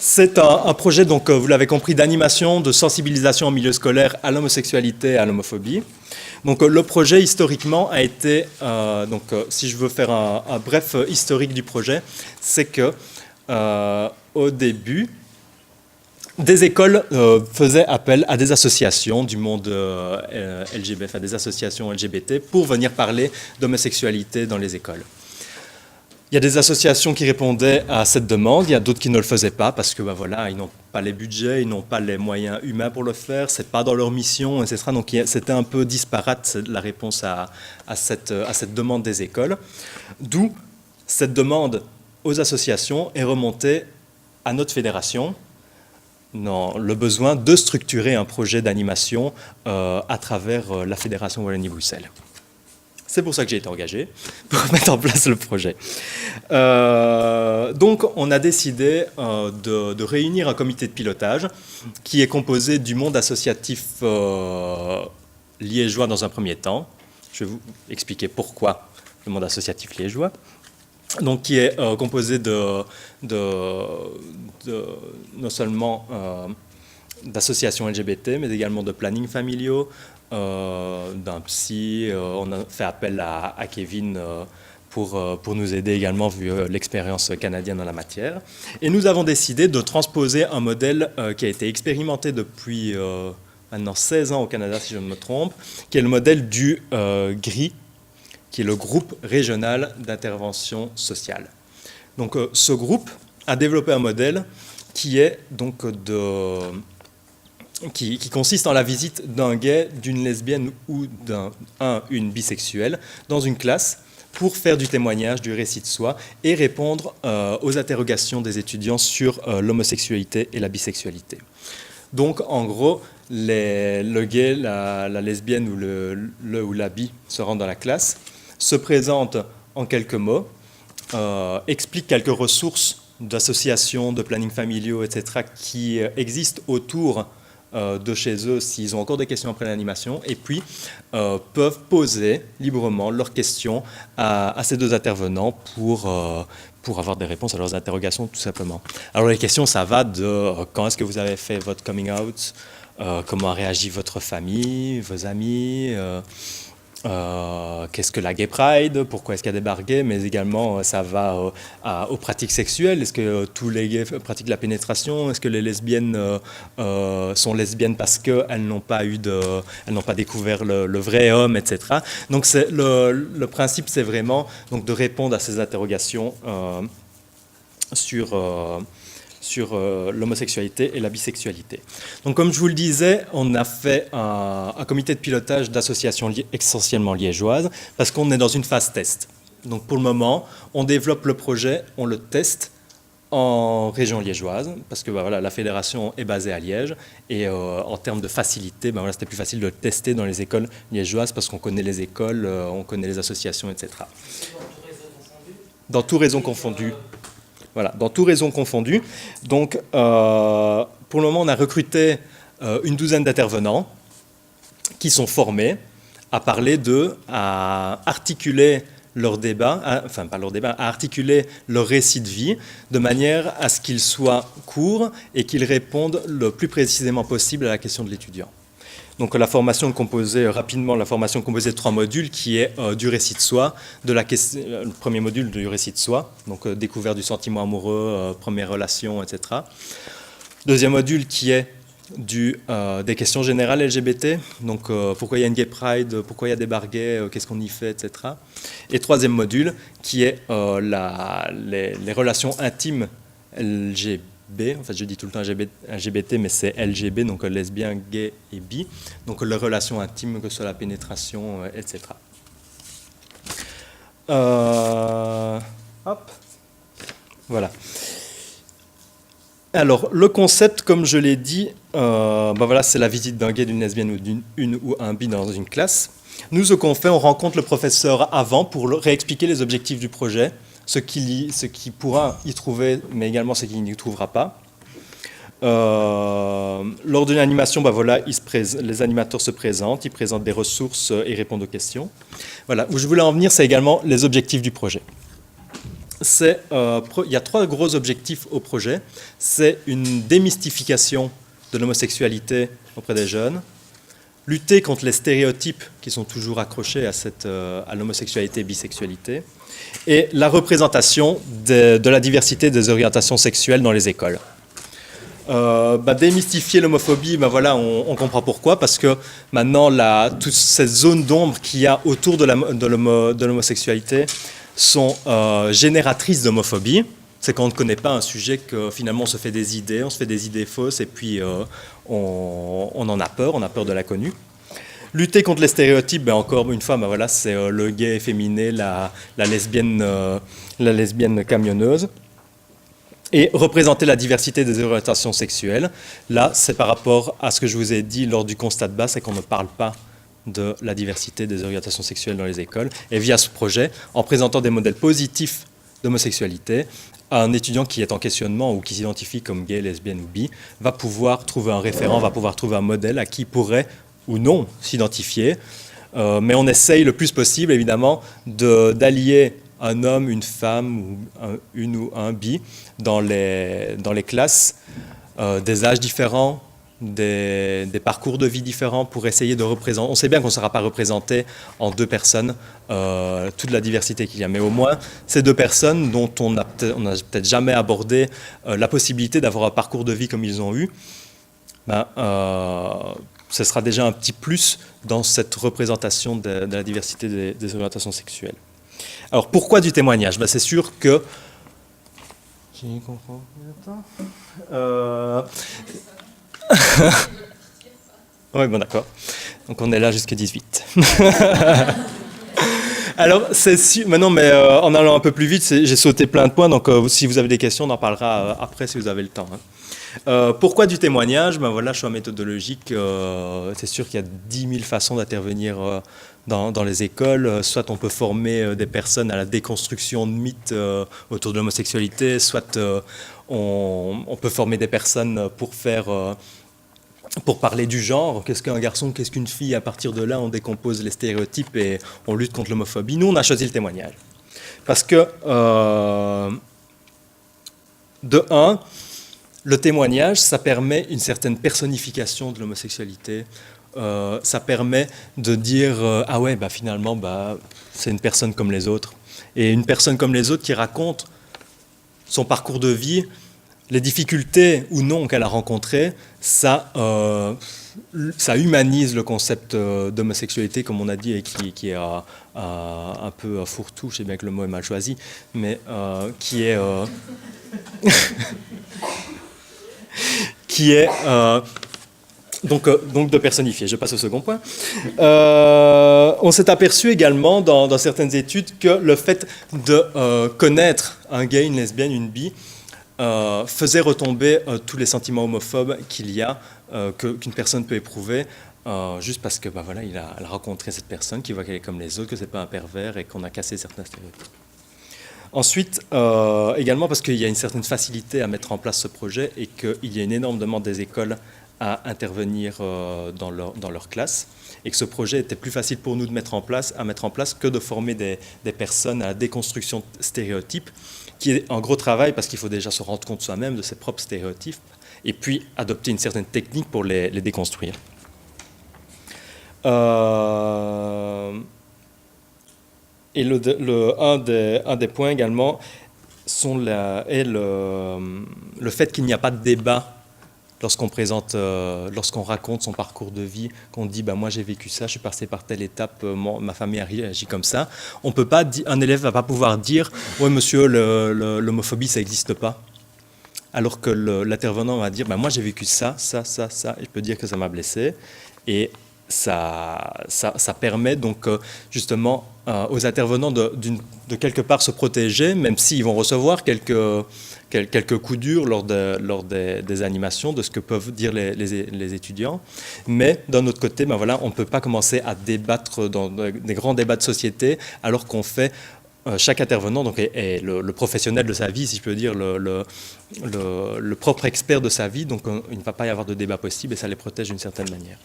C'est un projet, donc, vous l'avez compris, d'animation, de sensibilisation en milieu scolaire à l'homosexualité et à l'homophobie. Donc, le projet, historiquement, a été... si je veux faire un bref historique du projet, c'est que, au début, des écoles faisaient appel à des associations du monde LGBT, enfin des associations LGBT, pour venir parler d'homosexualité dans les écoles. Il y a des associations qui répondaient à cette demande, il y a d'autres qui ne le faisaient pas parce que voilà, ils n'ont pas les budgets, ils n'ont pas les moyens humains pour le faire, c'est pas dans leur mission, etc. Donc c'était un peu disparate la réponse à cette demande des écoles. D'où cette demande aux associations est remontée à notre fédération, dans le besoin de structurer un projet d'animation à travers la Fédération Wallonie-Bruxelles. C'est pour ça que j'ai été engagé, pour mettre en place le projet. Donc, on a décidé de réunir un comité de pilotage qui est composé du monde associatif liégeois dans un premier temps. Je vais vous expliquer pourquoi le monde associatif liégeois. Donc, qui est composé non seulement d'associations LGBT, mais également de planning familiaux, d'un psy. On a fait appel à Kevin pour nous aider également, vu l'expérience canadienne en la matière. Et nous avons décidé de transposer un modèle qui a été expérimenté depuis maintenant 16 ans au Canada, si je ne me trompe, qui est le modèle du GRI, qui est le groupe régional d'intervention sociale. Donc ce groupe a développé un modèle qui est donc qui consiste en la visite d'un gay, d'une lesbienne ou d'une bisexuelle dans une classe pour faire du témoignage, du récit de soi et répondre aux interrogations des étudiants sur l'homosexualité et la bisexualité. Donc en gros, le gay, la lesbienne ou le ou la bi se rendent dans la classe, se présente en quelques mots, explique quelques ressources d'associations, de planning familiaux, etc., qui existent autour de chez eux s'ils ont encore des questions après l'animation, et puis peuvent poser librement leurs questions à ces deux intervenants pour avoir des réponses à leurs interrogations, tout simplement. Alors les questions, ça va de quand est-ce que vous avez fait votre coming out, comment a réagi votre famille, vos amis, qu'est-ce que la Gay Pride, pourquoi est-ce qu'il y a des bars gays, mais également ça va aux pratiques sexuelles. Est-ce que tous les gays pratiquent la pénétration? Est-ce que les lesbiennes sont lesbiennes parce qu'elles n'ont pas découvert le vrai homme, etc. Donc le principe, c'est vraiment donc, de répondre à ces interrogations sur l'homosexualité et la bisexualité. Donc, comme je vous le disais, on a fait un comité de pilotage d'associations essentiellement liégeoises parce qu'on est dans une phase test. Donc, pour le moment, on développe le projet, on le teste en région liégeoise parce que voilà, la fédération est basée à Liège et en termes de facilité, voilà, c'était plus facile de le tester dans les écoles liégeoises parce qu'on connaît les écoles, on connaît les associations, etc. Dans tout réseau confondu. Voilà, dans tout réseau confondu. Donc, pour le moment, on a recruté une douzaine d'intervenants qui sont formés à parler à articuler leur débat, à articuler leur récit de vie de manière à ce qu'il soit court et qu'ils répondent le plus précisément possible à la question de l'étudiant. Donc la formation composée de 3 modules qui est du récit de soi, le premier module du récit de soi, donc découverte du sentiment amoureux, première relation, etc. Deuxième module qui est des questions générales LGBT, donc pourquoi il y a une gay pride, pourquoi il y a des bars gays, qu'est-ce qu'on y fait, etc. Et troisième module qui est les relations intimes LGBT. En fait, je dis tout le temps LGBT, mais c'est LGB, donc lesbien, gay et bi. Donc, les relations intimes, que ce soit la pénétration, etc. Hop. Voilà. Alors, le concept, comme je l'ai dit, voilà, c'est la visite d'un gay, d'une lesbienne ou d'une ou un bi dans une classe. Nous, ce qu'on fait, on rencontre le professeur avant pour réexpliquer les objectifs du projet, ce qui pourra y trouver, mais également ce qu'il n'y trouvera pas. Lors d'une animation, voilà, les animateurs se présentent, ils présentent des ressources et répondent aux questions. Voilà, où je voulais en venir, c'est également les objectifs du projet. il y a 3 gros objectifs au projet. C'est une démystification de l'homosexualité auprès des jeunes, lutter contre les stéréotypes qui sont toujours accrochés à l'homosexualité et bisexualité, et la représentation de la diversité des orientations sexuelles dans les écoles. Démystifier l'homophobie, voilà, on comprend pourquoi, parce que maintenant, toute cette zone d'ombre qu'il y a autour de l'homosexualité sont génératrices d'homophobie. C'est quand on ne connaît pas un sujet que finalement on se fait des idées fausses, et puis on en a peur, de l'inconnu. Lutter contre les stéréotypes, encore une fois, voilà, c'est le gay efféminé, la lesbienne camionneuse. Et représenter la diversité des orientations sexuelles. Là, c'est par rapport à ce que je vous ai dit lors du constat de base, c'est qu'on ne parle pas de la diversité des orientations sexuelles dans les écoles. Et via ce projet, en présentant des modèles positifs d'homosexualité, un étudiant qui est en questionnement ou qui s'identifie comme gay, lesbienne ou bi va pouvoir trouver un référent, va pouvoir trouver un modèle à qui il pourrait ou non s'identifier. Mais on essaye le plus possible, évidemment, d'allier un homme, une femme, ou une ou un bi dans les classes, des âges différents, des parcours de vie différents pour essayer de représenter. On sait bien qu'on ne sera pas représenté en 2 personnes toute la diversité qu'il y a, mais au moins ces 2 personnes dont on n'a peut-être jamais abordé la possibilité d'avoir un parcours de vie comme ils ont eu, ce sera déjà un petit plus dans cette représentation de la diversité des orientations sexuelles. Alors pourquoi du témoignage? C'est sûr que... J'y comprends. Oui, bon d'accord. Donc on est là jusqu'à 18. Alors c'est sûr... Maintenant, mais en allant un peu plus vite, j'ai sauté plein de points, donc si vous avez des questions, on en parlera après si vous avez le temps. Pourquoi du témoignage? Voilà, choix méthodologique. C'est sûr qu'il y a 10 000 façons d'intervenir dans les écoles. Soit on peut former des personnes à la déconstruction de mythes autour de l'homosexualité, soit on peut former des personnes pour parler du genre. Qu'est-ce qu'un garçon, qu'est-ce qu'une fille? À partir de là, on décompose les stéréotypes et on lutte contre l'homophobie. Nous, on a choisi le témoignage. Parce que, de un, le témoignage, ça permet une certaine personnification de l'homosexualité. Ça permet de dire ah ouais, finalement, c'est une personne comme les autres. Et une personne comme les autres qui raconte son parcours de vie, les difficultés ou non qu'elle a rencontrées, ça humanise le concept d'homosexualité, comme on a dit, et qui est un peu fourre-tout, je sais bien que le mot est mal choisi, mais qui est... Donc de personnifier. Je passe au second point. On s'est aperçu également dans certaines études que le fait de connaître un gay, une lesbienne, une bi, faisait retomber tous les sentiments homophobes qu'il y a, qu'une personne peut éprouver, juste parce que voilà, elle a rencontré cette personne, qui voit qu'elle est comme les autres, que c'est pas un pervers et qu'on a cassé certains stéréotypes. Ensuite, également parce qu'il y a une certaine facilité à mettre en place ce projet et qu'il y a une énorme demande des écoles à intervenir dans leur classe, et que ce projet était plus facile pour nous à mettre en place que de former des personnes à la déconstruction de stéréotypes, qui est un gros travail parce qu'il faut déjà se rendre compte soi-même de ses propres stéréotypes et puis adopter une certaine technique pour les déconstruire. Et un des points également est le fait qu'il n'y a pas de débat lorsqu'on raconte son parcours de vie, qu'on dit moi j'ai vécu ça, je suis passé par telle étape, ma famille a réagi comme ça. Un élève va pas pouvoir dire ouais monsieur, l'homophobie ça n'existe pas, alors que l'intervenant va dire moi j'ai vécu ça, et je peux dire que ça m'a blessé. Et ça permet donc justement aux intervenants de quelque part se protéger, même s'ils vont recevoir quelques coups durs lors des animations, de ce que peuvent dire les étudiants. Mais d'un autre côté, voilà, on ne peut pas commencer à débattre dans des grands débats de société, alors qu'on fait... chaque intervenant est le professionnel de sa vie, si je peux dire, le propre expert de sa vie, donc il ne va pas y avoir de débat possible et ça les protège d'une certaine manière.